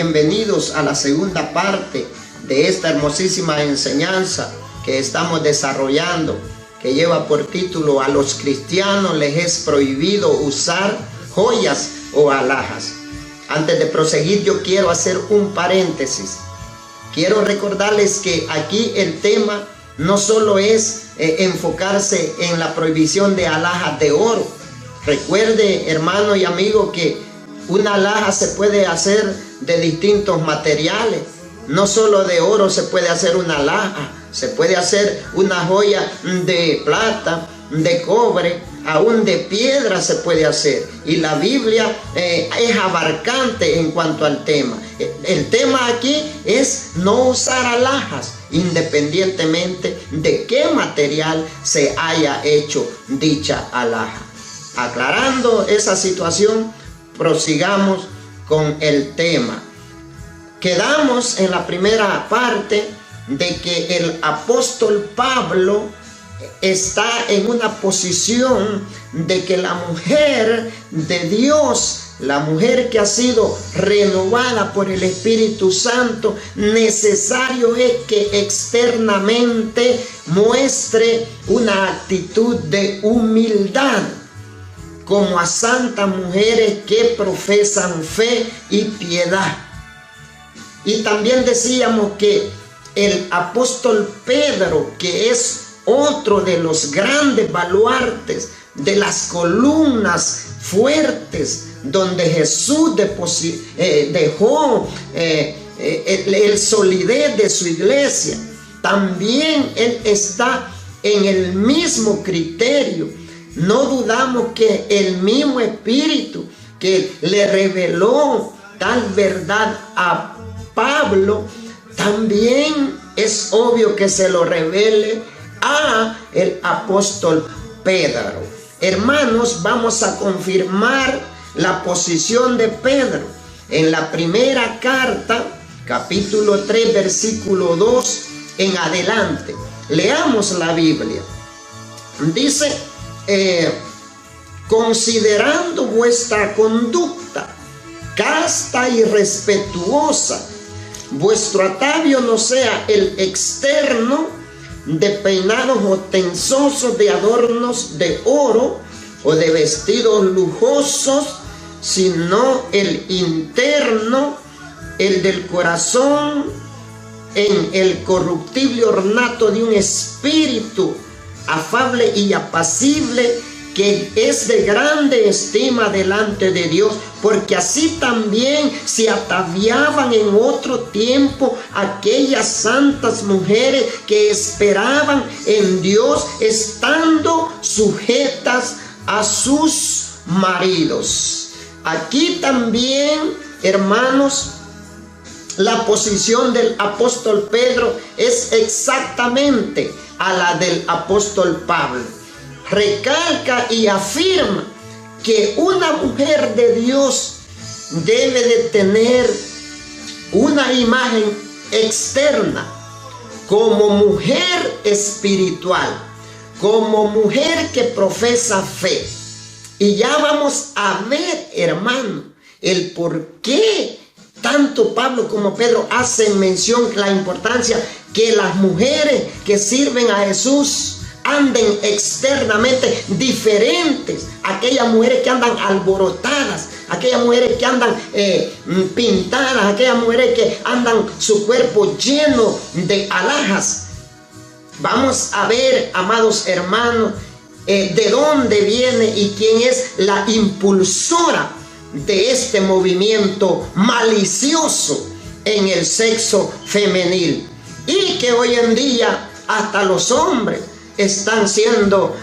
Bienvenidos a la segunda parte de esta hermosísima enseñanza que estamos desarrollando, que lleva por título: a los cristianos les es prohibido usar joyas o alhajas. Antes de proseguir, yo quiero hacer un paréntesis. Quiero recordarles que aquí el tema no solo es enfocarse en la prohibición de alhajas de oro. Recuerde, hermano y amigo, que una alhaja se puede hacer de distintos materiales. No solo de oro se puede hacer una alhaja, se puede hacer una joya de plata, de cobre, aún de piedra se puede hacer. Y la Biblia es abarcante en cuanto al tema. El tema aquí es no usar alhajas, independientemente de qué material se haya hecho dicha alhaja. Aclarando esa situación, prosigamos con el tema. Quedamos en la primera parte de que el apóstol Pablo está en una posición de que la mujer de Dios, la mujer que ha sido renovada por el Espíritu Santo, necesario es que externamente muestre una actitud de humildad, como a santas mujeres que profesan fe y piedad. Y también decíamos que el apóstol Pedro, que es otro de los grandes baluartes, de las columnas fuertes donde Jesús dejó el solidez de su iglesia, también él está en el mismo criterio. No dudamos que el mismo Espíritu que le reveló tal verdad a Pablo, también es obvio que se lo revele a el apóstol Pedro. Hermanos, vamos a confirmar la posición de Pedro en la primera carta, capítulo 3, versículo 2 en adelante. Leamos la Biblia. Dice: considerando vuestra conducta casta y respetuosa, vuestro atavio no sea el externo de peinados ostentosos, de adornos de oro o de vestidos lujosos, sino el interno, el del corazón, en el corruptible ornato de un espíritu afable y apacible, que es de grande estima delante de Dios, porque así también se ataviaban en otro tiempo aquellas santas mujeres que esperaban en Dios, estando sujetas a sus maridos. Aquí también, hermanos, la posición del apóstol Pedro es exactamente a la del apóstol Pablo. Recalca y afirma que una mujer de Dios debe de tener una imagen externa como mujer espiritual, como mujer que profesa fe. Y ya vamos a ver, hermano, el por qué tanto Pablo como Pedro hacen mención la importancia que las mujeres que sirven a Jesús anden externamente diferentes. Aquellas mujeres que andan alborotadas, aquellas mujeres que andan pintadas, aquellas mujeres que andan su cuerpo lleno de alhajas. Vamos a ver, amados hermanos, de dónde viene y quién es la impulsora de este movimiento malicioso en el sexo femenil, y que hoy en día hasta los hombres están siendo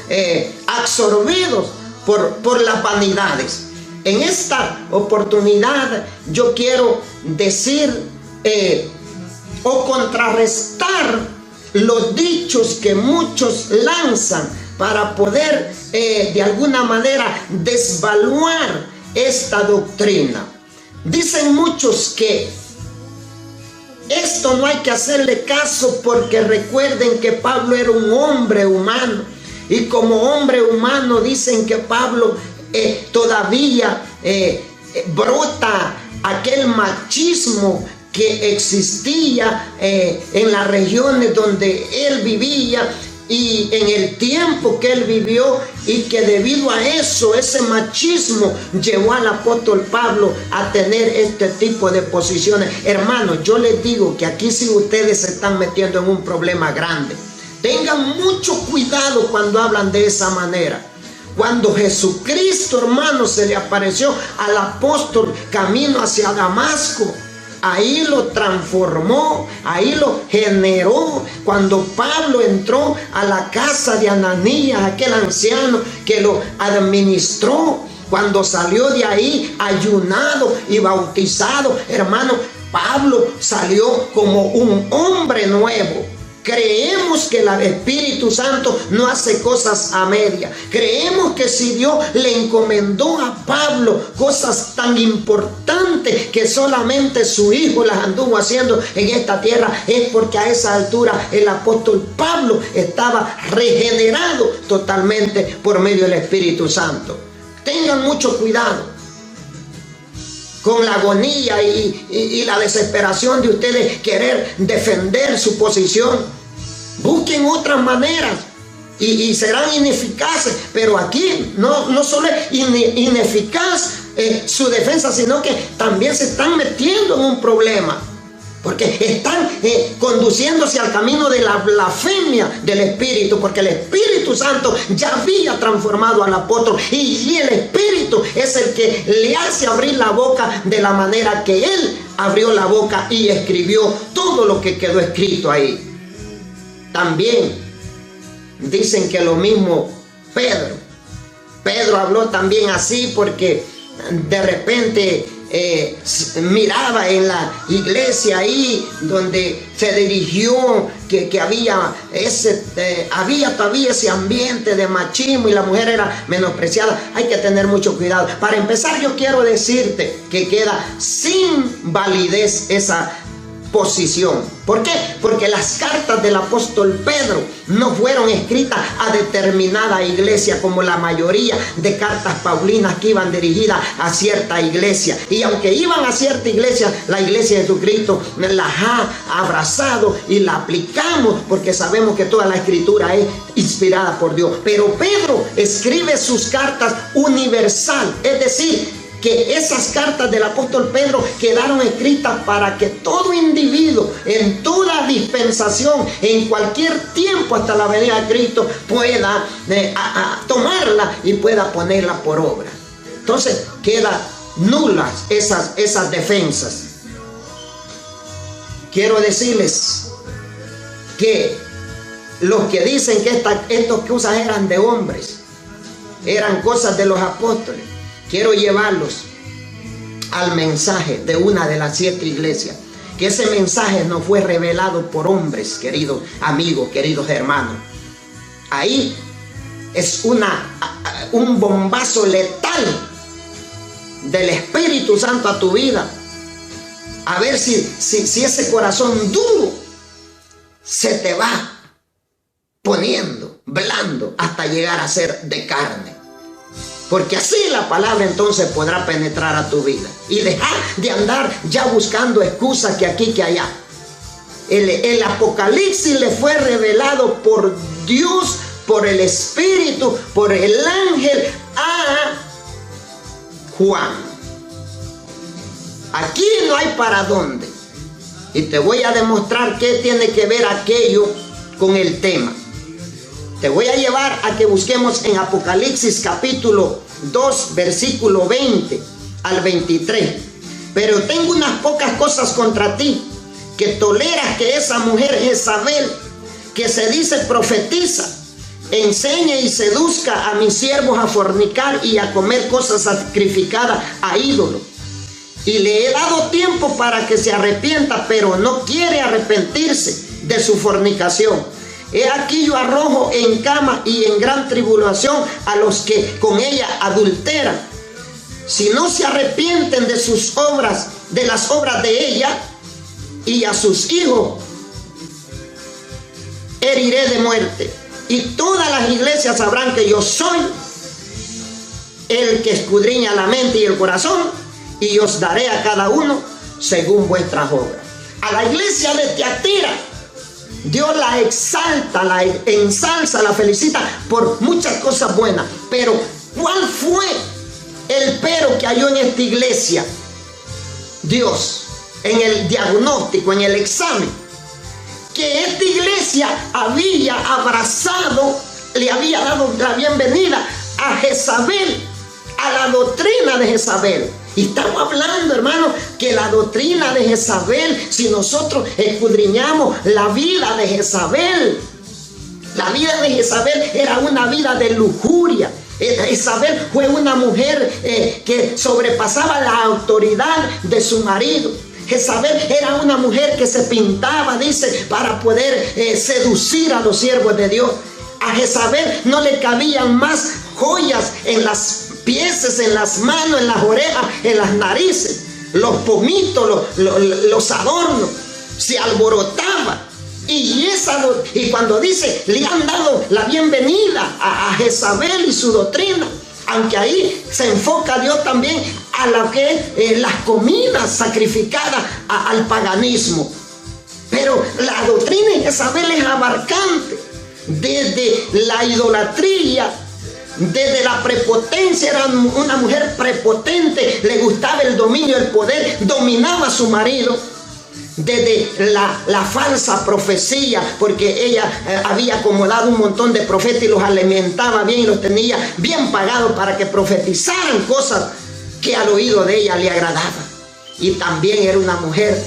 absorbidos por las vanidades. En esta oportunidad yo quiero decir o contrarrestar los dichos que muchos lanzan para poder de alguna manera desvaluar esta doctrina. Dicen muchos que esto no hay que hacerle caso porque recuerden que Pablo era un hombre humano, y como hombre humano dicen que Pablo todavía brota aquel machismo que existía en las regiones donde él vivía y en el tiempo que él vivió, y que debido a eso, ese machismo llevó al apóstol Pablo a tener este tipo de posiciones. Hermanos, yo les digo que aquí sí ustedes se están metiendo en un problema grande. Tengan mucho cuidado cuando hablan de esa manera. Cuando Jesucristo, hermanos, se le apareció al apóstol camino hacia Damasco, ahí lo transformó, ahí lo generó. Cuando Pablo entró a la casa de Ananías, aquel anciano que lo administró, cuando salió de ahí ayunado y bautizado, hermano, Pablo salió como un hombre nuevo. Creemos que el Espíritu Santo no hace cosas a media. Creemos que si Dios le encomendó a Pablo cosas tan importantes que solamente su hijo las anduvo haciendo en esta tierra, es porque a esa altura el apóstol Pablo estaba regenerado totalmente por medio del Espíritu Santo. Tengan mucho cuidado con la agonía y la desesperación de ustedes querer defender su posición. Busquen otras maneras y serán ineficaces. Pero aquí no solo es ineficaz su defensa, sino que también se están metiendo en un problema, porque están conduciéndose al camino de la blasfemia del Espíritu, porque el Espíritu Santo ya había transformado al apóstol, y el Espíritu es el que le hace abrir la boca de la manera que él abrió la boca y escribió todo lo que quedó escrito ahí. También dicen que lo mismo Pedro habló también así, porque de repente miraba en la iglesia ahí donde se dirigió que había todavía ese ambiente de machismo y la mujer era menospreciada. Hay que tener mucho cuidado. Para empezar, yo quiero decirte que queda sin validez esa posición. ¿Por qué? Porque las cartas del apóstol Pedro no fueron escritas a determinada iglesia como la mayoría de cartas paulinas que iban dirigidas a cierta iglesia. Y aunque iban a cierta iglesia, la iglesia de Jesucristo las ha abrazado y la aplicamos porque sabemos que toda la escritura es inspirada por Dios. Pero Pedro escribe sus cartas universal, es decir, que esas cartas del apóstol Pedro quedaron escritas para que todo individuo, en toda dispensación, en cualquier tiempo hasta la venida de Cristo, pueda tomarla y pueda ponerla por obra. Entonces quedan nulas esas defensas. Quiero decirles que los que dicen que estas cosas eran de hombres, eran cosas de los apóstoles, quiero llevarlos al mensaje de una de las 7 iglesias. Que ese mensaje no fue revelado por hombres, queridos amigos, queridos hermanos. Ahí es un bombazo letal del Espíritu Santo a tu vida. A ver si ese corazón duro se te va poniendo blando hasta llegar a ser de carne. Porque así la palabra entonces podrá penetrar a tu vida y dejar de andar ya buscando excusas que aquí que allá. El Apocalipsis le fue revelado por Dios, por el Espíritu, por el ángel a Juan. Aquí no hay para dónde. Y te voy a demostrar qué tiene que ver aquello con el tema. Te voy a llevar a que busquemos en Apocalipsis capítulo 2, versículo 20 al 23. Pero tengo unas pocas cosas contra ti, que toleras que esa mujer Jezabel, que se dice profetiza, enseñe y seduzca a mis siervos a fornicar y a comer cosas sacrificadas a ídolos. Y le he dado tiempo para que se arrepienta, pero no quiere arrepentirse de su fornicación. He aquí yo arrojo en cama y en gran tribulación a los que con ella adulteran. Si no se arrepienten de sus obras, de las obras de ella, y a sus hijos heriré de muerte. Y todas las iglesias sabrán que yo soy el que escudriña la mente y el corazón, y os daré a cada uno según vuestras obras. A la iglesia de Tiatira, Dios la exalta, la ensalza, la felicita por muchas cosas buenas. Pero ¿cuál fue el pero que halló en esta iglesia Dios en el diagnóstico, en el examen? Que esta iglesia había abrazado, le había dado la bienvenida a Jezabel, a la doctrina de Jezabel. Y estamos hablando, hermano, que la doctrina de Jezabel, si nosotros escudriñamos la vida de Jezabel, la vida de Jezabel era una vida de lujuria. Jezabel fue una mujer que sobrepasaba la autoridad de su marido. Jezabel era una mujer que se pintaba, dice, para poder seducir a los siervos de Dios. A Jezabel no le cabían más joyas en las pies, en las manos, en las orejas, en las narices, los pomitos, los adornos. Se alborotaba. Y cuando dice, le han dado la bienvenida a Jezabel y su doctrina, aunque ahí se enfoca Dios también a lo que las comidas sacrificadas al paganismo. Pero la doctrina de Jezabel es abarcante, desde la idolatría, desde la prepotencia. Era una mujer prepotente, le gustaba el dominio, el poder, dominaba a su marido. Desde la falsa profecía, porque ella había acomodado un montón de profetas y los alimentaba bien y los tenía bien pagados para que profetizaran cosas que al oído de ella le agradaban. Y también era una mujer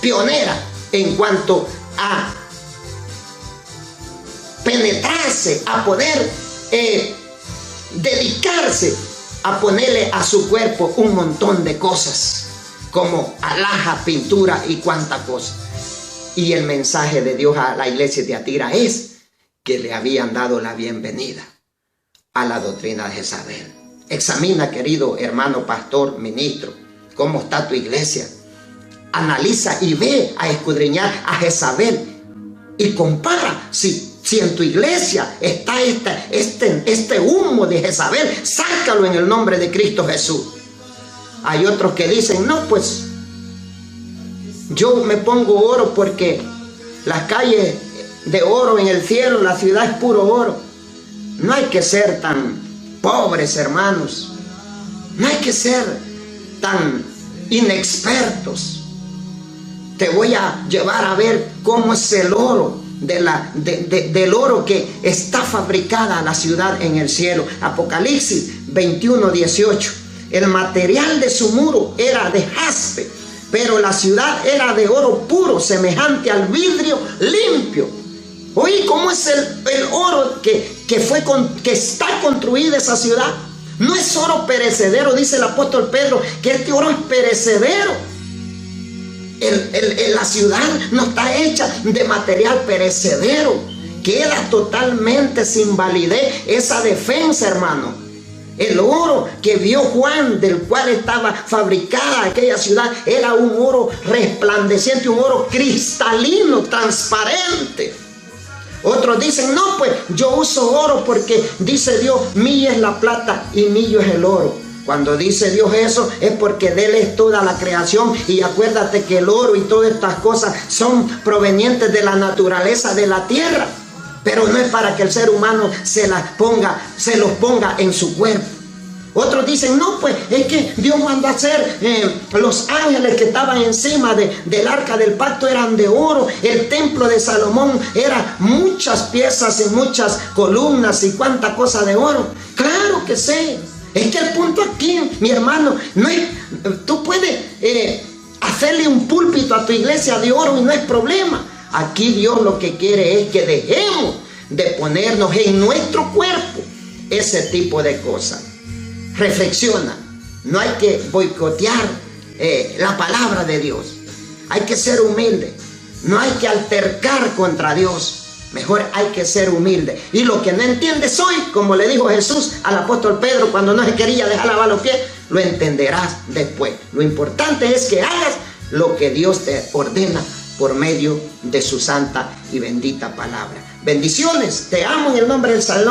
pionera en cuanto a penetrarse, a poder dedicarse a ponerle a su cuerpo un montón de cosas, como alhaja, pintura y cuánta cosa. Y el mensaje de Dios a la iglesia de Tiatira es que le habían dado la bienvenida a la doctrina de Jezabel. Examina, querido hermano pastor, ministro, cómo está tu iglesia. Analiza y ve a escudriñar a Jezabel y compara si en tu iglesia está este humo de Jezabel. Sácalo en el nombre de Cristo Jesús. Hay otros que dicen, no, pues yo me pongo oro porque las calles de oro en el cielo, la ciudad es puro oro. No hay que ser tan pobres, hermanos. No hay que ser tan inexpertos. Te voy a llevar a ver cómo es el oro, del oro que está fabricada la ciudad en el cielo. Apocalipsis 21:18. El material de su muro era de jaspe, pero la ciudad era de oro puro, semejante al vidrio limpio. Oye, ¿cómo es el oro que está construida esa ciudad? No es oro perecedero, dice el apóstol Pedro, que este oro es perecedero. La ciudad no está hecha de material perecedero. Queda totalmente sin validez esa defensa, hermano. El oro que vio Juan, del cual estaba fabricada aquella ciudad, era un oro resplandeciente, un oro cristalino, transparente. Otros dicen, no, pues yo uso oro porque dice Dios, mía es la plata y mío es el oro. Cuando dice Dios eso es porque de Él es toda la creación. Y acuérdate que el oro y todas estas cosas son provenientes de la naturaleza de la tierra. Pero no es para que el ser humano se los ponga en su cuerpo. Otros dicen, no, pues es que Dios mandó a hacer los ángeles que estaban encima del arca del pacto eran de oro. El templo de Salomón era muchas piezas y muchas columnas y cuánta cosa de oro. Claro que sí. Es que el punto aquí, mi hermano, no es, tú puedes hacerle un púlpito a tu iglesia de oro y no es problema. Aquí Dios lo que quiere es que dejemos de ponernos en nuestro cuerpo ese tipo de cosas. Reflexiona. No hay que boicotear la palabra de Dios. Hay que ser humilde. No hay que altercar contra Dios. Mejor hay que ser humilde. Y lo que no entiendes hoy, como le dijo Jesús al apóstol Pedro cuando no se quería dejar lavar los pies, lo entenderás después. Lo importante es que hagas lo que Dios te ordena por medio de su santa y bendita palabra. Bendiciones, te amo en el nombre del Salvador.